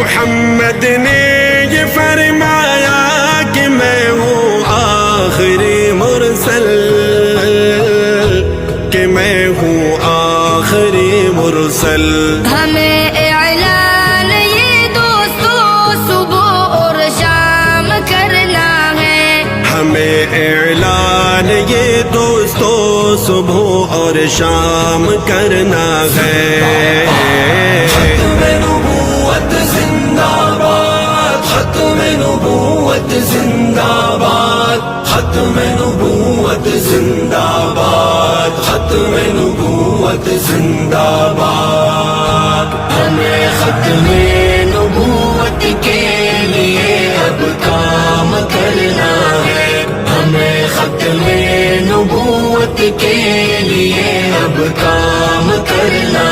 मोहम्मद ने ये फरमाया कि मैं हूँ आखिरी मुरसल, कि मैं हूँ आखिरी मुरसल। हमें ऐलान ये दोस्तों सुबह और शाम करना है, हमें ऐलान ये दोस्तों सुबह और शाम करना है। खत्म नबूवत जिंदाबाद, खत्म नबूवत जिंदाबाद, खत्म नबूवत जिंदाबाद, खत्म नबूवत जिंदाबाद। हमें खत्म नबूवत के लिए अब काम करना है, हमें खत्म नबूवत के लिए अब काम करना